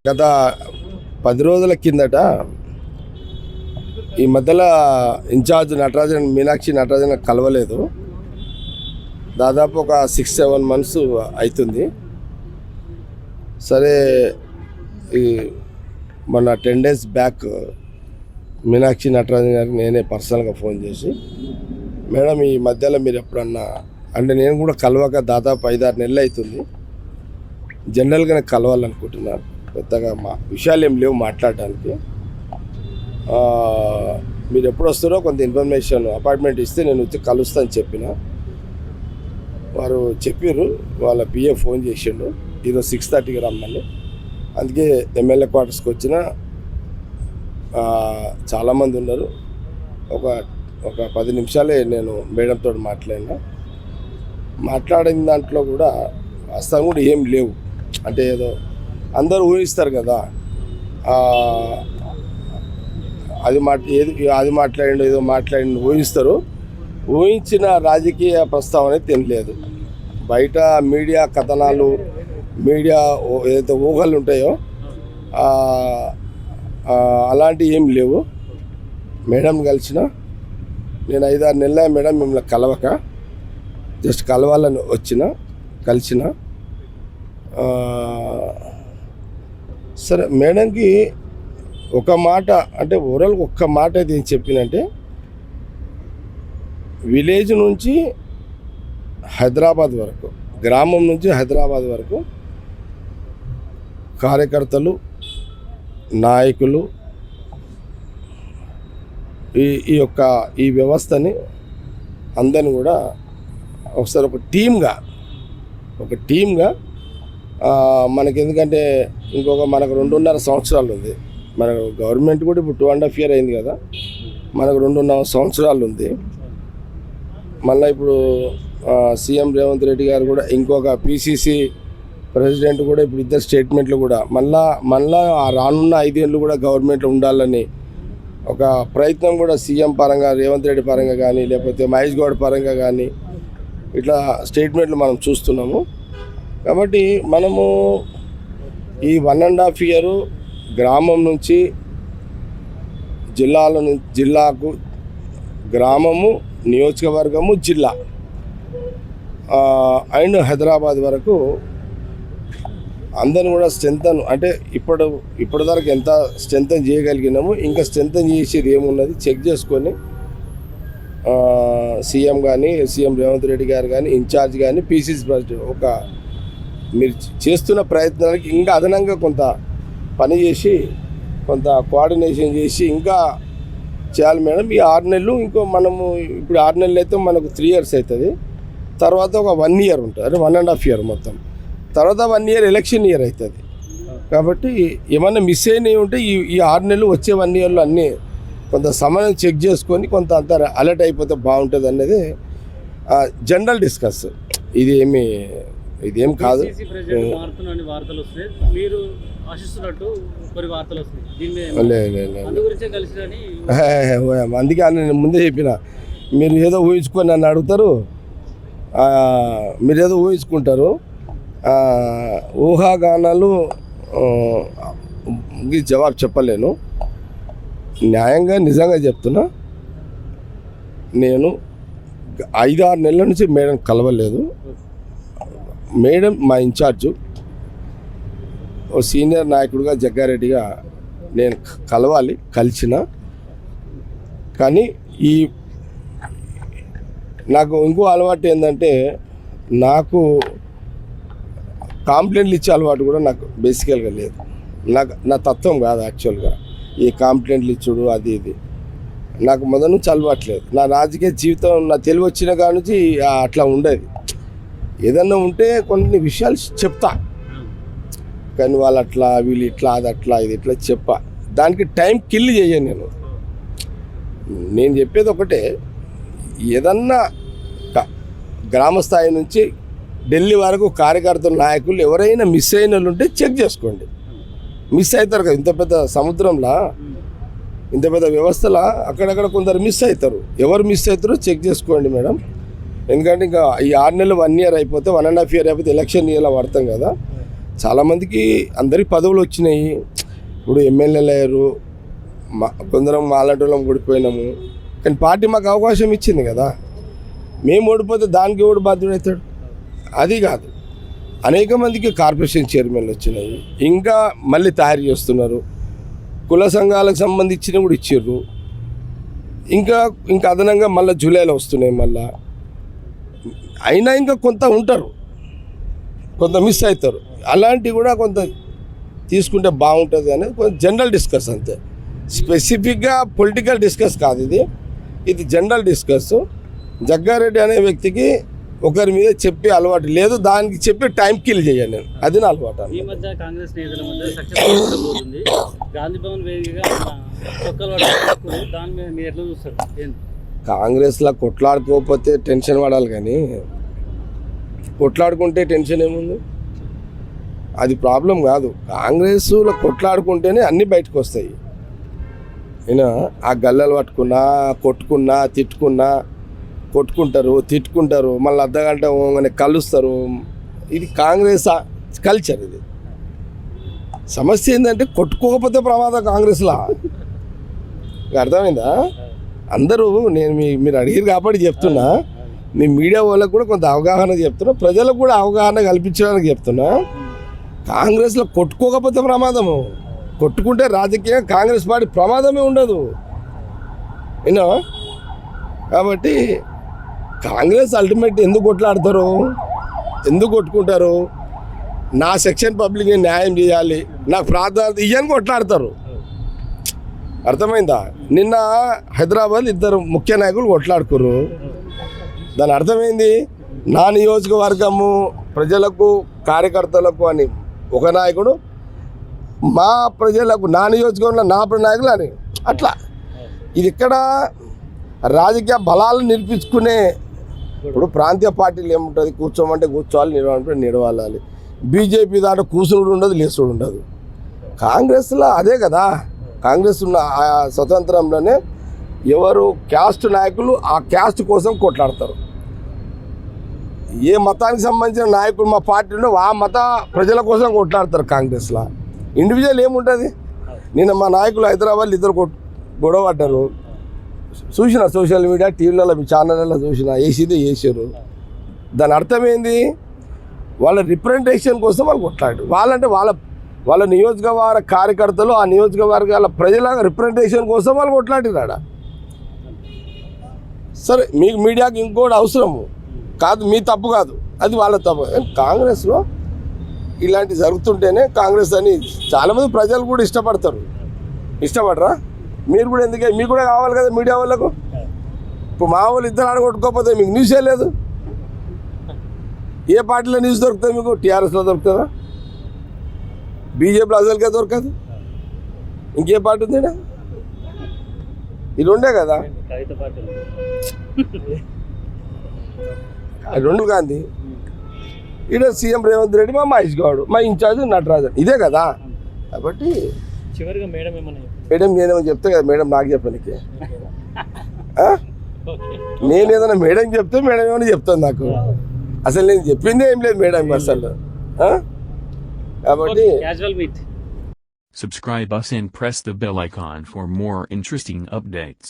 గత 10 రోజుల కిందట ఈ మధ్యలో ఇన్ఛార్జ్ నటరాజన్ మీనాక్షి నటరాజన్ కలవలేదు. దాదాపు ఒక 6-7 months అవుతుంది. సరే ఈ మొన్న 10 days బ్యాక్ మీనాక్షి నటరాజన్ గారికి నేనే పర్సనల్గా ఫోన్ చేసి, మేడం ఈ మధ్యలో మీరు ఎప్పుడన్నా అంటే నేను కూడా కలవక దాదాపు 5-6 నెలలు అవుతుంది, జనరల్గానే కలవాలనుకుంటున్నాను, పెద్దగా మా విషయాలు ఏం లేవు మాట్లాడడానికి, మీరు ఎప్పుడు వస్తారో కొంత ఇన్ఫర్మేషన్ అపాయింట్మెంట్ ఇస్తే నేను వచ్చి కలుస్తాను చెప్పిన. వారు చెప్పారు, వాళ్ళ పిఏ ఫోన్ చేసిండు ఈరోజు 6:30కి రమ్మని. అందుకే ఎమ్మెల్యే క్వార్టర్స్కి వచ్చిన చాలామంది ఉన్నారు. ఒక 10 నిమిషాలే నేను మేడంతో మాట్లాడిన దాంట్లో కూడా వాస్తవం కూడా ఏం లేవు. అంటే ఏదో అందరూ ఊహిస్తారు కదా, అది మాట్లాడిండు ఏదో మాట్లాడిండు ఊహిస్తారు. ఊహించిన రాజకీయ ప్రస్తావన తినలేదు. బయట మీడియా కథనాలు, మీడియా ఏదైతే ఊహలు ఉంటాయో అలాంటివి ఏం లేవు. మేడం కలిసిన నేను 5-6 నెలల మేడం మిమ్మల్ని కలవక, జస్ట్ కలవాలని కలిసిన. సరే మేడంకి ఒక మాట అంటే ఓవరాల్గా ఒక్క మాట అయితే ఏం చెప్పినంటే, విలేజ్ నుంచి హైదరాబాద్ వరకు, గ్రామం నుంచి హైదరాబాద్ వరకు కార్యకర్తలు, నాయకులు ఈ వ్యవస్థని అందరిని కూడా ఒకసారి ఒక టీమ్గా మనకి, ఎందుకంటే మనకు 2.5 సంవత్సరాలు ఉంది. మన గవర్నమెంట్ కూడా ఇప్పుడు 2.5 years అయింది కదా, మనకు 2.5 సంవత్సరాలు ఉంది. మళ్ళీ ఇప్పుడు సీఎం రేవంత్ రెడ్డి గారు కూడా ఇంకొక పిసిసి ప్రెసిడెంట్ కూడా ఇప్పుడు ఇద్దరు స్టేట్మెంట్లు కూడా మళ్ళా రానున్న 5 ఏళ్ళు కూడా గవర్నమెంట్లో ఉండాలని ఒక ప్రయత్నం కూడా సీఎం పరంగా, రేవంత్ రెడ్డి పరంగా కానీ, లేకపోతే మహేష్ గౌడ్ పరంగా కానీ ఇట్లా స్టేట్మెంట్లు మనం చూస్తున్నాము. కాబట్టి మనము ఈ 1.5 years గ్రామం నుంచి జిల్లాకు, గ్రామము, నియోజకవర్గము, జిల్లా అండ్ హైదరాబాద్ వరకు అందరిని కూడా స్ట్రెంథన్, అంటే ఇప్పటివరకు ఎంత స్ట్రెంథన్ చేయగలిగినాము, ఇంకా స్ట్రెంథన్ చేసేది ఏమున్నది చెక్ చేసుకొని సీఎం రేవంత్ రెడ్డి గారు కానీ, ఇన్ఛార్జ్ కానీ, పీసీసీ ప్రెసిడెంట్ మీరు చేస్తున్న ప్రయత్నాలకి ఇంకా అదనంగా కొంత పని చేసి, కొంత కోఆర్డినేషన్ చేసి ఇంకా చేయాలి మేడం. ఈ 6 నెలలు ఇంకో మనము ఇప్పుడు 6 నెలలు అయితే మనకు 3 years అవుతుంది. తర్వాత ఒక 1 year ఉంటుంది, 1.5 years మొత్తం. తర్వాత 1 year ఎలక్షన్ ఇయర్ అవుతుంది. కాబట్టి ఏమన్నా మిస్ అయినవి ఉంటే ఈ 6 నెలలు వచ్చే 1 yearలో అన్నీ కొంత సమయం చెక్ చేసుకొని కొంత అంత అలర్ట్ అయిపోతే బాగుంటుంది అనేది జనరల్ డిస్కస్. ఇదేం కాదు. అందుకే నేను ముందే చెప్పిన, మీరు ఏదో ఊహించుకొని నన్ను అడుగుతారు, మీరు ఏదో ఊహించుకుంటారు. ఊహాగానాలు జవాబు చెప్పలేను. న్యాయంగా నిజంగా చెప్తున్నా, నేను 5-6 నెలల నుంచి మేడం కలవలేదు. మేడం మా ఇన్ఛార్జు, ఓ సీనియర్ నాయకుడిగా, జగ్గారెడ్డిగా నేను కలిసిన. కానీ నాకు ఇంకో అలవాటు ఏంటంటే, నాకు కాంప్లైంట్లు ఇచ్చే అలవాటు కూడా నాకు బేసికల్గా లేదు. నా తత్వం కాదు యాక్చువల్గా ఈ కాంప్లైంట్లు ఇచ్చుడు అది ఇది నాకు మొదటి నుంచి అలవాట్లేదు. నా రాజకీయ జీవితం నా తెలివి వచ్చిన కాడ నుంచి అట్లా ఉండేది. ఏదన్నా ఉంటే కొన్ని విషయాలు చెప్తా, కానీ వాళ్ళు అట్లా, వీళ్ళు ఇట్లా, అది అట్లా, ఇది ఇట్లా దానికి టైం కిల్ చేయను. నేను చెప్పేది ఒకటే, ఏదన్నా గ్రామ స్థాయి నుంచి ఢిల్లీ వరకు కార్యకర్తలు, నాయకులు ఎవరైనా మిస్ అయిన వాళ్ళు ఉంటే చెక్ చేసుకోండి. మిస్ అవుతారు కదా, ఇంత పెద్ద సముద్రంలో, ఇంత పెద్ద వ్యవస్థలో అక్కడక్కడ కొందరు మిస్ అవుతారు. ఎవరు మిస్ అవుతారో చెక్ చేసుకోండి మేడం. ఎందుకంటే ఇంకా ఈ 6 నెలలు 1 year అయిపోతే, 1.5 year అయిపోతే ఎలక్షన్ ఇయర్లో పడతాం కదా. చాలామందికి అందరికి పదవులు వచ్చినాయి. ఇప్పుడు ఎమ్మెల్యేలు అయ్యారు, కొందరం మాలాటోళ్ళం ఓడిపోయినాము. కానీ పార్టీ మాకు అవకాశం ఇచ్చింది కదా. మేము ఓడిపోతే దానికి ఓడి బాధ్యుడవుతాడు? అది కాదు. అనేక మందికి కార్పొరేషన్ చైర్మన్లు వచ్చినాయి, ఇంకా మళ్ళీ తయారు చేస్తున్నారు. కుల సంఘాలకు సంబంధించినవి కూడా ఇచ్చిర్రు. ఇంకా ఇంకా అదనంగా మళ్ళీ జూలైలో వస్తున్నాయి. మళ్ళీ అయినా ఇంకా కొంత ఉంటారు, కొంత మిస్ అవుతారు. అలాంటివి కూడా కొంత తీసుకుంటే బాగుంటుంది అనేది కొంచెం జనరల్ డిస్కస్ అంతే. స్పెసిఫిక్గా పొలిటికల్ డిస్కస్ కాదు ఇది. ఇది జనరల్ డిస్కస్. జగ్గారెడ్డి అనే వ్యక్తికి ఒకరి మీద చెప్పే అలవాటు లేదు, దానికి చెప్పి టైం కిల్ చేయాలి నేను, అది నా అలవాటు. ఈ మధ్య కాంగ్రెస్ నేతల మధ్య సక్సెస్ పోతుంది. గాంధీ భవన్ వేదికగా దాని మీద మీరు ఎట్లా చూస్తారు? కాంగ్రెస్లో కొట్లాడుకోకపోతే టెన్షన్ పడాలి, కానీ కొట్లాడుకుంటే టెన్షన్ ఏముంది? అది ప్రాబ్లం కాదు. కాంగ్రెస్లో కొట్లాడుకుంటేనే అన్నీ బయటకు వస్తాయి. అయినా ఆ గల్లలు పట్టుకున్నా, కొట్టుకున్నా, తిట్టుకున్నా, కొట్టుకుంటారు, తిట్టుకుంటారు, మళ్ళీ అర్ధగంట పోగానే కలుస్తారు. ఇది కాంగ్రెస్ కల్చర్. ఇది సమస్య ఏంటంటే కొట్టుకోకపోతే ప్రమాదం కాంగ్రెస్లో. అర్థమైందా? అందరూ నేను మీరు అడిగారు కాబట్టి చెప్తున్నా. మీ మీడియా వాళ్ళకు కూడా కొంత అవగాహన చెప్తున్నా, ప్రజలకు కూడా అవగాహన కల్పించడానికి చెప్తున్నా. కాంగ్రెస్లో కొట్టుకోకపోతే ప్రమాదము, కొట్టుకుంటే రాజకీయంగా కాంగ్రెస్ పార్టీ ప్రమాదమే ఉండదు. విన్నా? కాబట్టి కాంగ్రెస్ అల్టిమేట్ ఎందుకు కొట్లాడతారు, ఎందుకు కొట్టుకుంటారు? నా సెక్షన్ పబ్లిక్ని న్యాయం చేయాలి, నాకు ప్రాధాన్యత ఇయ్యని కొట్లాడతారు. అర్థమైందా? నిన్న హైదరాబాద్ ఇద్దరు ముఖ్య నాయకులు కొట్లాడుకురు. దాని అర్థమైంది, నా నియోజకవర్గము ప్రజలకు, కార్యకర్తలకు అని ఒక నాయకుడు, మా ప్రజలకు నా నియోజకవర్గంలో నా నాయకులు అని అట్లా. ఇది ఇక్కడ రాజకీయ బలాలు నిరూపించుకునే. ఇప్పుడు ప్రాంతీయ పార్టీలు ఏముంటుంది, కూర్చోమంటే కూర్చోవాలి, నిలవాలంటే నిలవాలి. బీజేపీ దాంట్లో కూసుడు ఉండదు, లేసుడు ఉండదు. కాంగ్రెస్లో అదే కదా. కాంగ్రెస్ ఉన్న ఆ స్వతంత్రంలోనే ఎవరు క్యాస్ట్ నాయకులు ఆ క్యాస్ట్ కోసం కొట్లాడతారు. ఏ మతానికి సంబంధించిన నాయకులు మా పార్టీలో ఆ మత ప్రజల కోసం కొట్లాడతారు. కాంగ్రెస్లో ఇండివిజువల్ ఏముంటుంది? నిన్న మా నాయకులు హైదరాబాద్ ఇద్దరు గొడవ పడ్డారు. చూసిన సోషల్ మీడియా, టీవీలలో, మీ ఛానళ్ళలో చూసిన, వేసిందే వేసారు. దాని అర్థమైంది, వాళ్ళ రిప్రజెంటేషన్ కోసం వాళ్ళు కొట్లాడు. వాళ్ళంటే వాళ్ళ నియోజకవర్గ కార్యకర్తలు, ఆ నియోజకవర్గాల ప్రజల రిప్రజెంటేషన్ కోసం వాళ్ళు కొట్లాడినాడ. సరే, మీకు మీడియాకి ఇంకోటి అవసరము కాదు, మీ తప్పు కాదు, అది వాళ్ళ తప్పు. కాంగ్రెస్లో ఇలాంటి జరుగుతుంటేనే కాంగ్రెస్ అని చాలామంది ప్రజలు కూడా ఇష్టపడతారు. ఇష్టపడరా? మీరు కూడా ఎందుకే, మీకు కూడా కావాలి కదా మీడియా వాళ్ళకు. ఇప్పుడు మా వాళ్ళు ఇద్దరు ఆడగొట్టుకోకపోతే మీకు న్యూసే లేదు. ఏ పార్టీలో న్యూస్ దొరుకుతుంది మీకు? టీఆర్ఎస్లో దొరుకుతుందా? బీజేపీలో అసలుకే దొరకదు. ఇంకే పార్టీ ఉంది? ఇది ఉండే కదా, రెండు గాంధీ. ఈడ సీఎం రేవంత్ రెడ్డి, మా మహేష్ గౌడ్, మా ఇన్ఛార్జ్ నటరాజన్, ఇదే కదా. కాబట్టి చివరిగా మేడం నేనేమని చెప్తే కదా మేడం నాకు చెప్పడానికి. నేను ఏదైనా మేడం చెప్తే మేడం ఏమైనా చెప్తాను నాకు. అసలు నేను చెప్పిందే ఏం లేదు మేడం అసలు. కాబట్టి Subscribe us and press the bell icon for more interesting updates.